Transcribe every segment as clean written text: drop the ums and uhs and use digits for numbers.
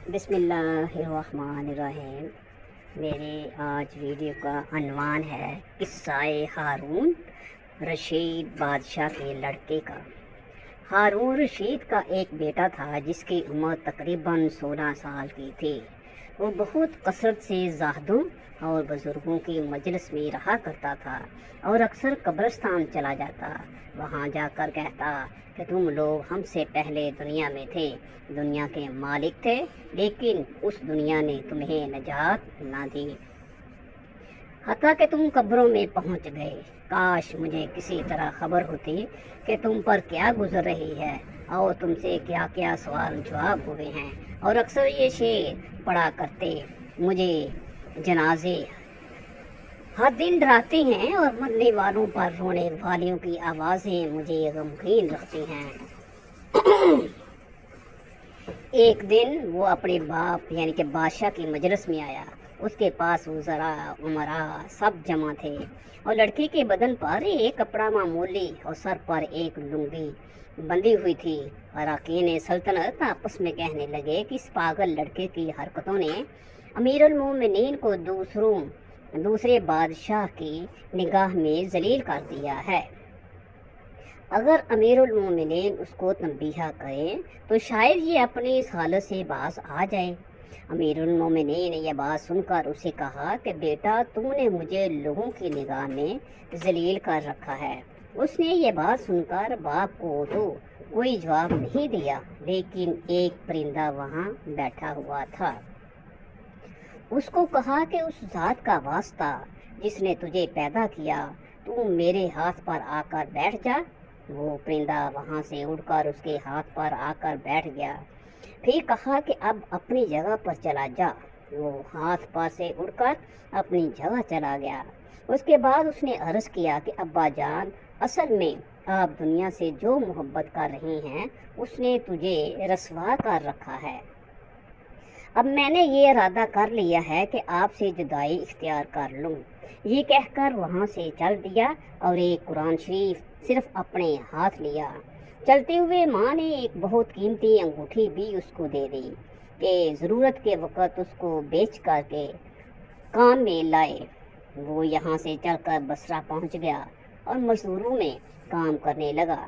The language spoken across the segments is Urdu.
بسم اللہ الرحمن الرحیم۔ میرے آج ویڈیو کا عنوان ہے قصہ ہارون رشید بادشاہ کے لڑکے کا۔ ہارون رشید کا ایک بیٹا تھا جس کی عمر تقریباً 16 سال کی تھی۔ وہ بہت کثرت سے زاہدوں اور بزرگوں کی مجلس میں رہا کرتا تھا اور اکثر قبرستان چلا جاتا۔ وہاں جا کر کہتا کہ تم لوگ ہم سے پہلے دنیا میں تھے، دنیا کے مالک تھے، لیکن اس دنیا نے تمہیں نجات نہ دی، حتیٰ کہ تم قبروں میں پہنچ گئے۔ کاش مجھے کسی طرح خبر ہوتی کہ تم پر کیا گزر رہی ہے اور تم سے کیا کیا سوال جواب ہوئے ہیں، اور اکثر یہ شعر پڑھا کرتے، مجھے جنازے ہر دن ڈراتے ہیں اور مرنے والوں پر رونے والیوں کی آوازیں مجھے غمگین رکھتی ہیں۔ ایک دن وہ اپنے باپ یعنی کہ بادشاہ کی مجلس میں آیا۔ اس کے پاس وزراء، امراء سب جمع تھے اور لڑکے کے بدن پر ایک کپڑا معمولی اور سر پر ایک لنگی بندھی ہوئی تھی۔ اراکین سلطنت آپس میں کہنے لگے کہ اس پاگل لڑکے کی حرکتوں نے امیر المومنین کو دوسرے بادشاہ کی نگاہ میں ذلیل کر دیا ہے۔ اگر امیر المومنین اس کو تنبیہ کریں تو شاید یہ اپنی اس حالت سے باز آ جائے۔ امیر المومنین نے یہ بات سن کر اسے کہا کہ بیٹا، تو نے مجھے لوگوں کی نگاہ میں ذلیل کر رکھا ہے۔ اس نے یہ بات سن کر باپ کو تو کوئی جواب نہیں دیا، لیکن ایک پرندہ وہاں بیٹھا ہوا تھا۔ اس کو کہا کہ اس ذات کا واسطہ جس نے تجھے پیدا کیا، تو میرے ہاتھ پر آ کر بیٹھ جا۔ وہ پرندہ وہاں سے اڑ کر اس کے ہاتھ پر آ کر بیٹھ گیا۔ پھر کہا کہ اب اپنی جگہ پر چلا جا۔ وہ ہاتھ پر سے اڑ کر اپنی جگہ چلا گیا۔ اس کے بعد اس نے عرض کیا کہ ابا جان، اصل میں آپ دنیا سے جو محبت کر رہی ہیں اس نے تجھے رسوا کر رکھا ہے۔ اب میں نے یہ ارادہ کر لیا ہے کہ آپ سے جدائی اختیار کر لوں۔ یہ کہہ کر وہاں سے چل دیا اور ایک قرآن شریف صرف اپنے ہاتھ لیا۔ چلتے ہوئے ماں نے ایک بہت قیمتی انگوٹھی بھی اس کو دے دی کہ ضرورت کے وقت اس کو بیچ کر کے کام میں لائے۔ وہ یہاں سے چل کر بصرہ پہنچ گیا اور مزدوروں میں کام کرنے لگا۔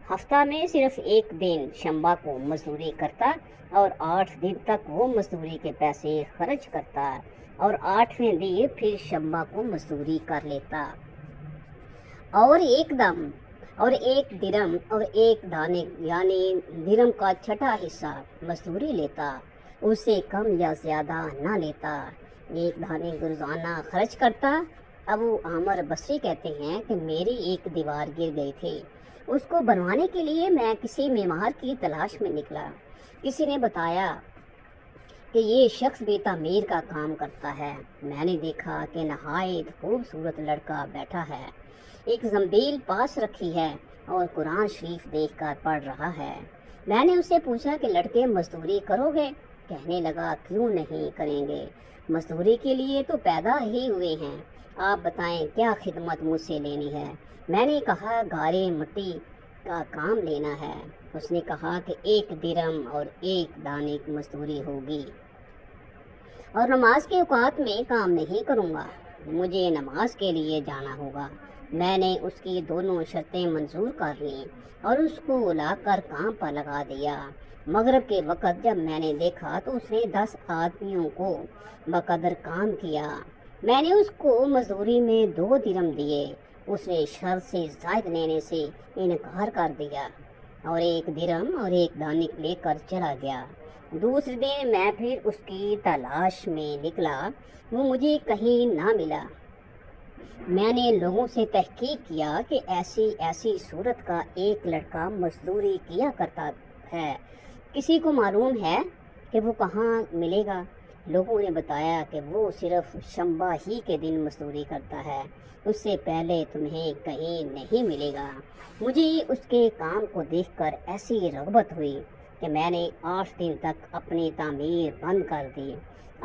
ہفتہ میں صرف ایک دن شنبہ کو مزدوری کرتا اور 8 دن تک وہ مزدوری کے پیسے خرچ کرتا اور 8ویں دن پھر شنبہ کو مزدوری کر لیتا اور ایک درم اور ایک دانے یعنی درم کا چھٹا حصہ مزدوری لیتا، اس سے کم یا زیادہ نہ لیتا۔ ایک دانے روزانہ خرچ کرتا۔ ابو عامر بصری کہتے ہیں کہ میری ایک دیوار گر گئی تھی، اس کو بنوانے کے لیے میں کسی معمار کی تلاش میں نکلا۔ کسی نے بتایا کہ یہ شخص بھی تعمیر کا کام کرتا ہے۔ میں نے دیکھا کہ نہایت خوبصورت لڑکا بیٹھا ہے، ایک زنبیل پاس رکھی ہے اور قرآن شریف دیکھ کر پڑھ رہا ہے۔ میں نے اسے پوچھا کہ لڑکے مزدوری کرو گے؟ کہنے لگا کیوں نہیں کریں گے، مزدوری کے لیے تو پیدا ہی ہوئے ہیں، آپ بتائیں کیا خدمت مجھ سے لینی ہے؟ میں نے کہا گارے مٹی کا کام لینا ہے۔ اس نے کہا کہ 1 درم اور 1 دانے کی مزدوری ہوگی اور نماز کے اوقات میں کام نہیں کروں گا، مجھے نماز کے لیے جانا ہوگا۔ میں نے اس کی دونوں شرطیں منظور کر لیں اور اس کو لا کر کام پر لگا دیا۔ مغرب کے وقت جب میں نے دیکھا تو اس نے 10 آدمیوں کو بقدر کام کیا۔ میں نے اس کو مزدوری میں 2 درم دیے، اس نے شرط سے زائد لینے سے انکار کر دیا اور 1 درم اور 1 دانے لے کر چلا گیا۔ دوسرے دن میں پھر اس کی تلاش میں نکلا، وہ مجھے کہیں نہ ملا۔ میں نے لوگوں سے تحقیق کیا کہ ایسی صورت کا ایک لڑکا مزدوری کیا کرتا ہے، کسی کو معلوم ہے کہ وہ کہاں ملے گا؟ لوگوں نے بتایا کہ وہ صرف شنبہ ہی کے دن مزدوری کرتا ہے، اس سے پہلے تمہیں کہیں نہیں ملے گا۔ مجھے اس کے کام کو دیکھ کر ایسی رغبت ہوئی کہ میں نے 8 دن تک اپنی تعمیر بند کر دی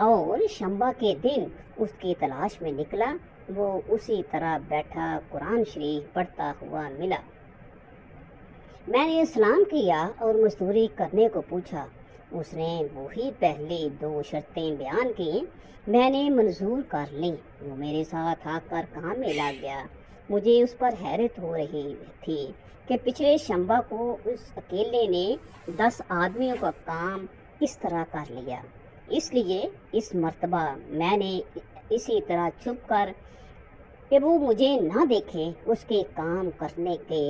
اور شنبہ کے دن اس کی تلاش میں نکلا۔ وہ اسی طرح بیٹھا قرآن شریف پڑھتا ہوا ملا۔ میں نے سلام کیا اور مزدوری کرنے کو پوچھا۔ اس نے وہی پہلی 2 شرطیں بیان کی، میں نے منظور کر لیں۔ وہ میرے ساتھ آ کر کام میں لگ گیا۔ مجھے اس پر حیرت ہو رہی تھی کہ پچھلے شنبہ کو اس اکیلے نے 10 آدمیوں کا کام کس طرح کر لیا۔ اس لیے اس مرتبہ میں نے اسی طرح چھپ کر کہ وہ مجھے نہ دیکھے اس کے کام کرنے کے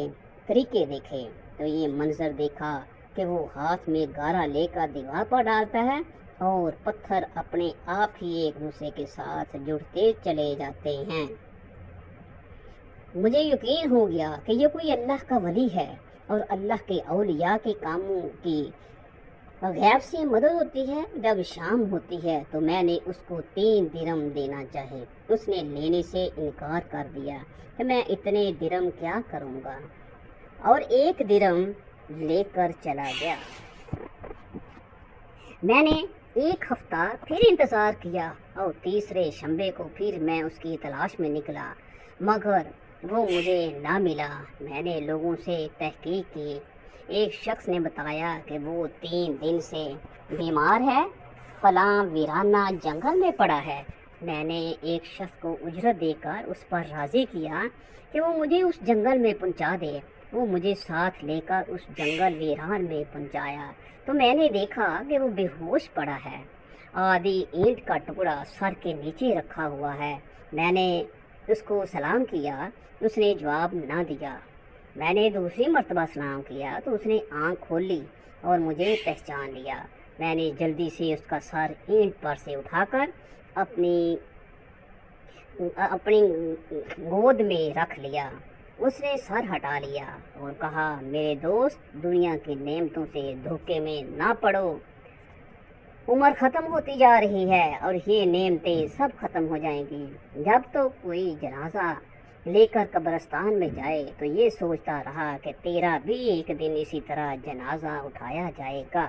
طریقے دیکھے، تو یہ منظر دیکھا کہ وہ ہاتھ میں گارا لے کر دیوار پر ڈالتا ہے اور پتھر اپنے آپ ہی ایک دوسرے کے ساتھ جڑتے چلے جاتے ہیں۔ مجھے یقین ہو گیا کہ یہ کوئی اللہ کا ولی ہے اور اللہ کے اولیاء کے کاموں کی غیب سے مدد ہوتی ہے۔ جب شام ہوتی ہے تو میں نے اس کو 3 درم دینا چاہے، اس نے لینے سے انکار کر دیا کہ میں اتنے درم کیا کروں گا، اور 1 درم لے کر چلا گیا۔ میں نے 1 ہفتہ پھر انتظار کیا اور تیسرے شنبے کو پھر میں اس کی تلاش میں نکلا، مگر وہ مجھے نہ ملا۔ میں نے لوگوں سے تحقیق کی۔ ایک شخص نے بتایا کہ وہ 3 دن سے بیمار ہے، فلاں ویرانہ جنگل میں پڑا ہے۔ میں نے ایک شخص کو اجرت دے کر اس پر راضی کیا کہ وہ مجھے اس جنگل میں پہنچا دے۔ وہ مجھے ساتھ لے کر اس جنگل ویران میں پہنچایا تو میں نے دیکھا کہ وہ بے ہوش پڑا ہے، آدھی اینٹ کا ٹکڑا سر کے نیچے رکھا ہوا ہے۔ میں نے اس کو سلام کیا، اس نے جواب نہ دیا۔ میں نے دوسری مرتبہ سلام کیا تو اس نے آنکھ کھول لی اور مجھے پہچان لیا۔ میں نے جلدی سے اس کا سر اینٹ پر سے اٹھا کر اپنی گود میں رکھ لیا۔ اس نے سر ہٹا لیا اور کہا، میرے دوست، دنیا کی نعمتوں سے دھوکے میں نہ پڑو۔ عمر ختم ہوتی جا رہی ہے اور یہ نعمتیں سب ختم ہو جائیں گی۔ جب تو کوئی جنازہ لے کر قبرستان میں جائے تو یہ سوچتا رہا کہ تیرا بھی ایک دن اسی طرح جنازہ اٹھایا جائے گا۔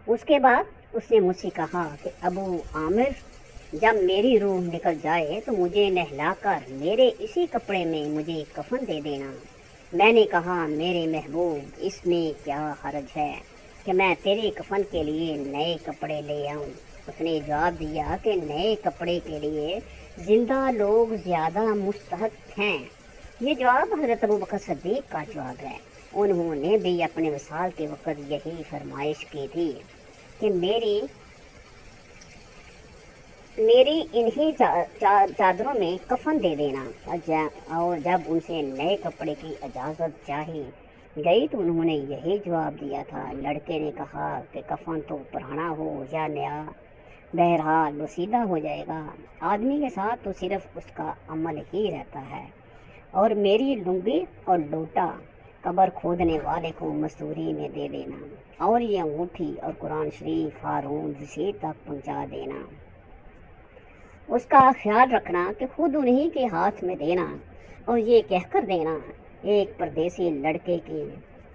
اس کے بعد اس نے مجھ سے کہا کہ ابو عامر، جب میری روح نکل جائے تو مجھے نہلا کر میرے اسی کپڑے میں مجھے کفن دے دینا۔ میں نے کہا، میرے محبوب، اس میں کیا حرج ہے کہ میں تیرے کفن کے لیے نئے کپڑے لے آؤں؟ اس نے جواب دیا کہ نئے کپڑے کے لیے زندہ لوگ زیادہ مستحق ہیں۔ یہ جواب حضرت ابوبکر صدیق کا جواب ہے۔ انہوں نے بھی اپنے وصال کے وقت یہی فرمائش کی تھی کہ میری انہی چادروں میں کفن دے دینا، اور جب ان سے نئے کپڑے کی اجازت چاہی گئی تو انہوں نے یہی جواب دیا تھا۔ لڑکے نے کہا کہ کفن تو پرانا ہو یا نیا، بہرحال بسیدہ ہو جائے گا۔ آدمی کے ساتھ تو صرف اس کا عمل ہی رہتا ہے، اور میری لنگی اور لوٹا قبر کھودنے والے کو مزدوری میں دے دینا، اور یہ انگوٹھی اور قرآن شریف ہارون رشید تک پہنچا دینا۔ اس کا خیال رکھنا کہ خود انہی کے ہاتھ میں دینا، اور یہ کہہ کر دینا، ایک پردیسی لڑکے کی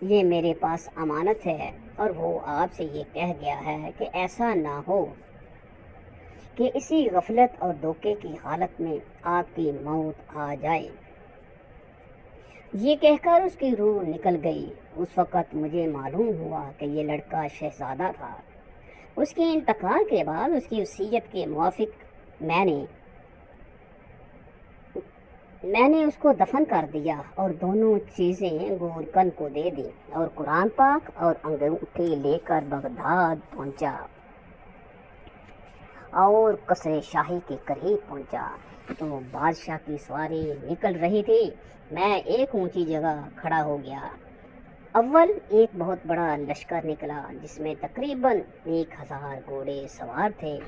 یہ میرے پاس امانت ہے، اور وہ آپ سے یہ کہہ گیا ہے کہ ایسا نہ ہو کہ اسی غفلت اور دھوکے کی حالت میں آپ کی موت آ جائے۔ یہ کہہ کر اس کی روح نکل گئی۔ اس وقت مجھے معلوم ہوا کہ یہ لڑکا شہزادہ تھا۔ اس کے انتقال کے بعد اس کی وصیت کے موافق میں نے اس کو دفن کر دیا اور دونوں چیزیں گورکن کو دے دی، اور قرآن پاک اور انگوٹھی لے کر بغداد پہنچا اور قصر شاہی کے قریب پہنچا تو بادشاہ کی سواری نکل رہی تھی۔ میں ایک اونچی جگہ کھڑا ہو گیا۔ اول ایک بہت بڑا لشکر نکلا جس میں تقریباً 1000 گھوڑے سوار تھے۔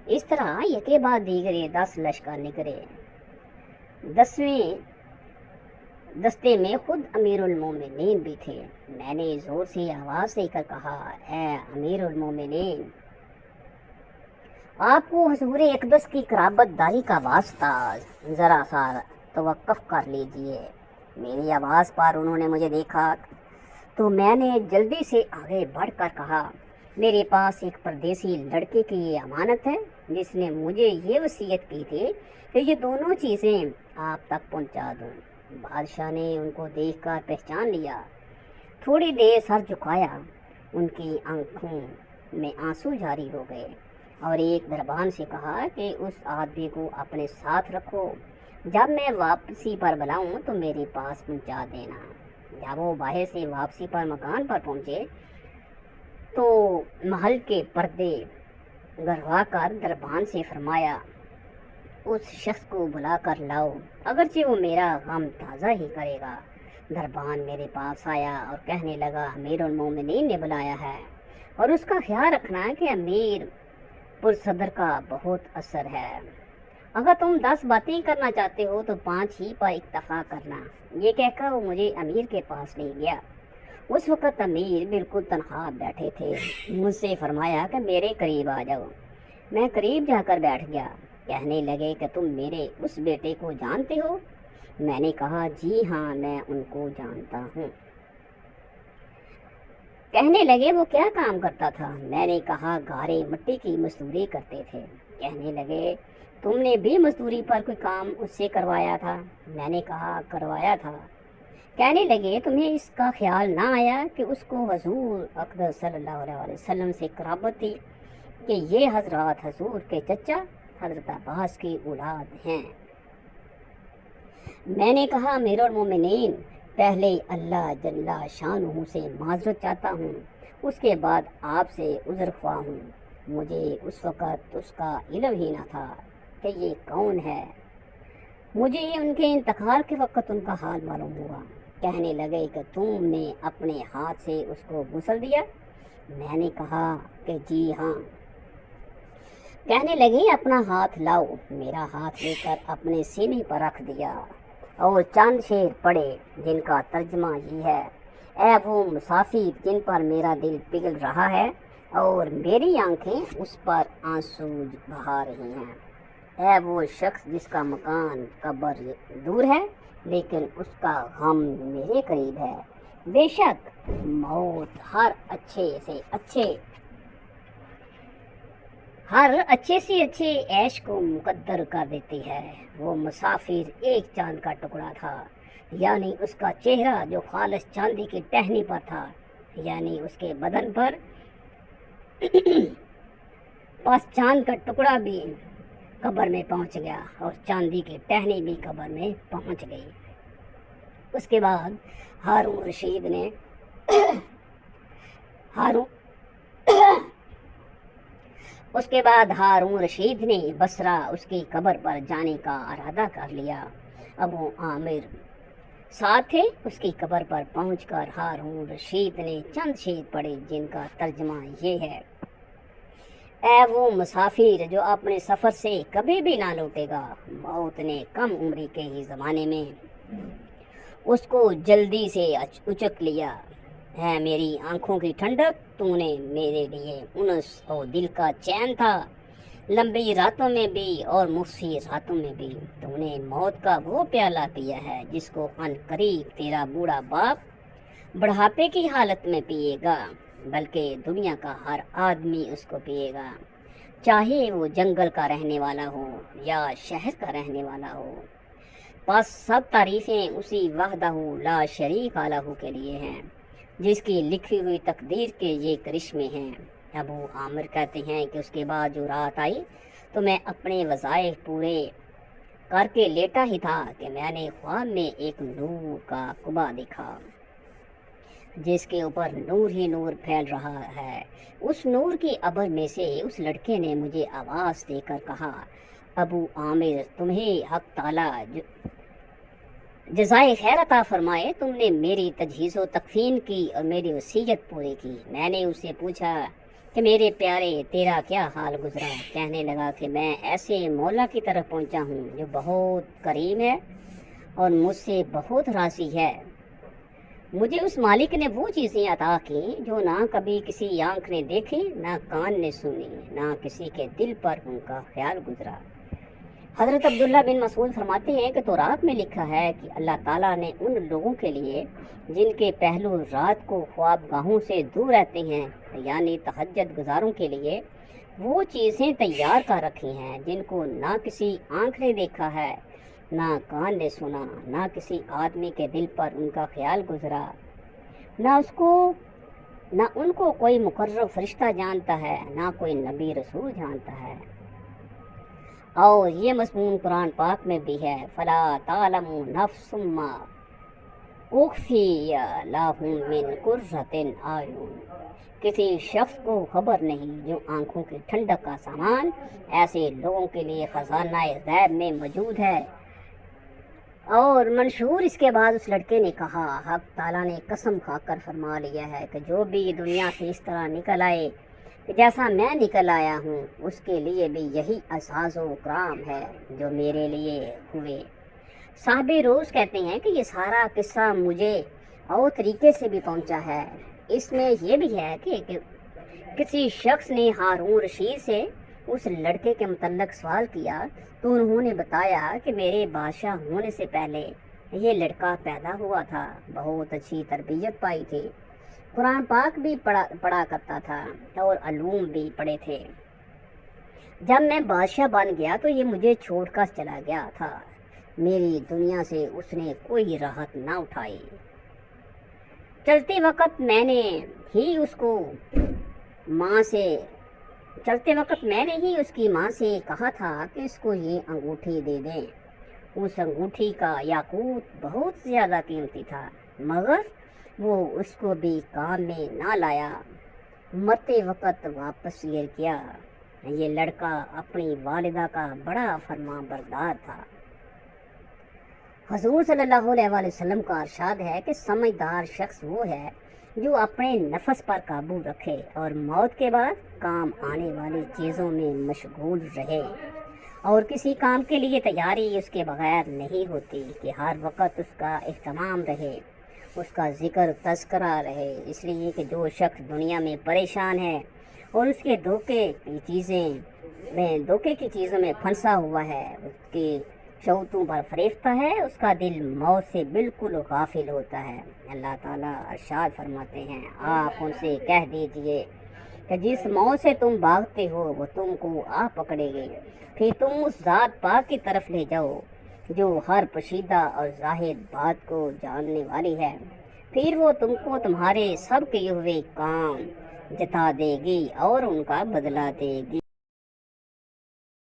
اس طرح یکے بعد دیگرے 10 لشکر نکلے۔ 10ویں دستے میں خود امیر المومنین بھی تھے۔ میں نے زور سے آواز دے کر کہا، اے امیر المومنین، آپ کو حضور اقدس کی قرابت داری کا واسطہ، ذرا سا توقف کر لیجئے۔ میری آواز پر انہوں نے مجھے دیکھا تو میں نے جلدی سے آگے بڑھ کر کہا، میرے پاس ایک پردیسی لڑکے کی یہ امانت ہے جس نے مجھے یہ وصیت کی تھی کہ یہ دونوں چیزیں آپ تک پہنچا دوں۔ بادشاہ نے ان کو دیکھ کر پہچان لیا، تھوڑی دیر سر جھکایا ان کی آنکھوں میں آنسو جاری ہو گئے اور ایک دربان سے کہا کہ اس آدمی کو اپنے ساتھ رکھو، جب میں واپسی پر بلاؤں تو میرے پاس پہنچا دینا۔ جب وہ باہر سے واپسی پر مکان پر پہنچے تو محل کے پردے گروا کر دربان سے فرمایا، اس شخص کو بلا کر لاؤ، اگرچہ وہ میرا غم تازہ ہی کرے گا۔ دربان میرے پاس آیا اور کہنے لگا، امیر المومنین نے بلایا ہے اور اس کا خیال رکھنا کہ امیر پرصدر کا بہت اثر ہے۔ اگر تم 10 باتیں کرنا چاہتے ہو تو 5 ہی پر اکتفا کرنا۔ یہ کہہ کر وہ مجھے امیر کے پاس لے گیا۔ اس وقت امیر بالکل تنہا بیٹھے تھے۔ مجھ سے فرمایا کہ میرے قریب آ جاؤ۔ میں قریب جا کر بیٹھ گیا۔ کہنے لگے کہ تم میرے اس بیٹے کو جانتے ہو؟ میں نے کہا، جی ہاں، میں ان کو جانتا ہوں۔ کہنے لگے، وہ کیا کام کرتا تھا؟ میں نے کہا، گارے مٹی کی مزدوری کرتے تھے۔ کہنے لگے، تم نے بھی مزدوری پر کوئی کام اس سے کروایا تھا؟ میں نے کہا، کروایا تھا۔ کہنے لگے، تمہیں اس کا خیال نہ آیا کہ اس کو حضور اقدس صلی اللہ علیہ وسلم سے قرابت تھی کہ یہ حضرات حضور کے چچا حضرت عباس کی اولاد ہیں؟ میں نے کہا، امیر المومنین، پہلے اللہ جل شانہ سے معذرت چاہتا ہوں، اس کے بعد آپ سے عذر خواہ ہوں۔ مجھے اس وقت اس کا علم ہی نہ تھا کہ یہ کون ہے۔ مجھے ان کے انتقال کے وقت ان کا حال معلوم ہوا۔ کہنے لگے کہ تم نے اپنے ہاتھ سے اس کو غسل دیا؟ میں نے کہا کہ جی ہاں۔ کہنے لگے، اپنا ہاتھ لاؤ۔ میرا ہاتھ لے کر اپنے سینے پر رکھ دیا اور چند شعر پڑھے جن کا ترجمہ یہ ہے، اے وہ مسافر جن پر میرا دل پگھل رہا ہے اور میری آنکھیں اس پر آنسو بہا رہی ہیں، اے وہ شخص جس کا مکان قبر دور ہے لیکن اس کا غم میرے قریب ہے۔ بے شک موت ہر اچھے سے اچھے عیش کو مقدر کر دیتی ہے۔ وہ مسافر ایک چاند کا ٹکڑا تھا، یعنی اس کا چہرہ جو خالص چاندی کی ٹہنی پر تھا، یعنی اس کے بدن پر پس چاند کا ٹکڑا بھی قبر میں پہنچ گیا اور چاندی کی ٹہنی بھی قبر میں پہنچ گئی۔ اس کے بعد ہارون رشید نے بصرہ اس کی قبر پر جانے کا ارادہ کر لیا۔ ابو عامر ساتھ تھے۔ اس کی قبر پر پہنچ کر ہارون رشید نے چند شعر پڑھے جن کا ترجمہ یہ ہے، اے وہ مسافر جو اپنے سفر سے کبھی بھی نہ لوٹے گا، موت نے کم عمری کے ہی زمانے میں اس کو جلدی سے اچک لیا۔ ہے میری آنکھوں کی ٹھنڈک، تو نے میرے لیے انس اور دل کا چین تھا، لمبی راتوں میں بھی اور مخصی راتوں میں بھی تو نے موت کا وہ پیالہ پیا ہے جس کو ان قریب تیرا بوڑھا باپ بڑھاپے کی حالت میں پیے گا، بلکہ دنیا کا ہر آدمی اس کو پیے گا، چاہے وہ جنگل کا رہنے والا ہو یا شہر کا رہنے والا ہو۔ پس سب تعریفیں اسی وحدہ لا شریک الہ کے لیے ہیں جس کی لکھی ہوئی تقدیر کے یہ کرشمے ہیں۔ ابو عامر کہتے ہیں کہ اس کے بعد جو رات آئی تو میں اپنے وظائف پورے کر کے لیٹا ہی تھا کہ میں نے خواب میں ایک نور کا قبا دیکھا جس کے اوپر نور ہی نور پھیل رہا ہے۔ اس نور کی ابر میں سے اس لڑکے نے مجھے آواز دے کر کہا، ابو عامر، تمہیں حق تعالی جزائے خیر عطا فرمائے، تم نے میری تجہیز و تکفین کی اور میری وصیت پوری کی۔ میں نے اسے پوچھا کہ میرے پیارے تیرا کیا حال گزرا؟ کہنے لگا کہ میں ایسے مولا کی طرف پہنچا ہوں جو بہت کریم ہے اور مجھ سے بہت راضی ہے۔ مجھے اس مالک نے وہ چیزیں عطا کی جو نہ کبھی کسی آنکھ نے دیکھی، نہ کان نے سنی، نہ کسی کے دل پر ان کا خیال گزرا۔ حضرت عبداللہ بن مسعود فرماتے ہیں کہ تورات میں لکھا ہے کہ اللہ تعالیٰ نے ان لوگوں کے لیے جن کے پہلو رات کو خواب گاہوں سے دور رہتے ہیں، یعنی تہجد گزاروں کے لیے وہ چیزیں تیار کر رکھی ہیں جن کو نہ کسی آنکھ نے دیکھا ہے، نہ کان نے سنا، نہ کسی آدمی کے دل پر ان کا خیال گزرا، نہ اس کو نہ ان کو کوئی مقرر فرشتہ جانتا ہے، نہ کوئی نبی رسول جانتا ہے۔ اور یہ مضمون قرآن پاک میں بھی ہے، فلا تعلم نفس ما اخفی لہم من قرۃ اعین، کسی شخص کو خبر نہیں جو آنکھوں کی ٹھنڈک کا سامان ایسے لوگوں کے لیے خزانہ غیب میں موجود ہے۔ اور منشور اس کے بعد اس لڑکے نے کہا، حق تعالیٰ نے قسم کھا کر فرما لیا ہے کہ جو بھی دنیا سے اس طرح نکل آئے کہ جیسا میں نکل آیا ہوں، اس کے لیے بھی یہی اعزاز و اکرام ہے جو میرے لیے ہوئے۔ صاحب روز کہتے ہیں کہ یہ سارا قصہ مجھے اور طریقے سے بھی پہنچا ہے۔ اس میں یہ بھی ہے کہ کسی شخص نے ہارون رشید سے اس لڑکے کے متعلق سوال کیا تو انہوں نے بتایا کہ میرے بادشاہ ہونے سے پہلے یہ لڑکا پیدا ہوا تھا، بہت اچھی تربیت پائی تھی، قرآن پاک بھی پڑھا کرتا تھا اور علوم بھی پڑھے تھے۔ جب میں بادشاہ بن گیا تو یہ مجھے چھوڑ کر چلا گیا تھا، میری دنیا سے اس نے کوئی راحت نہ اٹھائی۔ چلتے وقت میں نے ہی اس کی ماں سے کہا تھا کہ اس کو یہ انگوٹھی دے دیں۔ اس انگوٹھی کا یاقوت بہت زیادہ قیمتی تھا، مگر وہ اس کو بھی کام میں نہ لایا، مرتے وقت واپس یہ کیا۔ یہ لڑکا اپنی والدہ کا بڑا فرمان بردار تھا۔ حضور صلی اللہ علیہ وآلہ وسلم کا ارشاد ہے کہ سمجھدار شخص وہ ہے جو اپنے نفس پر قابو رکھے اور موت کے بعد کام آنے والی چیزوں میں مشغول رہے، اور کسی کام کے لیے تیاری اس کے بغیر نہیں ہوتی کہ ہر وقت اس کا اہتمام رہے، اس کا ذکر تذکرہ رہے۔ اس لیے کہ جو شخص دنیا میں پریشان ہے اور اس کے دھوکے کی چیزوں میں پھنسا ہوا ہے، اس کی شوتوں پر فریفتہ ہے، اس کا دل موت سے بالکل غافل ہوتا ہے۔ اللہ تعالیٰ ارشاد فرماتے ہیں، آپ ان سے کہہ دیجئے کہ جس موت سے تم بھاگتے ہو وہ تم کو آ پکڑے گی، پھر تم اس ذات پاک کی طرف لے جاؤ جو ہر پوشیدہ اور ظاہر بات کو جاننے والی ہے، پھر وہ تم کو تمہارے سب کیے ہوئے کام جتا دے گی اور ان کا بدلہ دے گی۔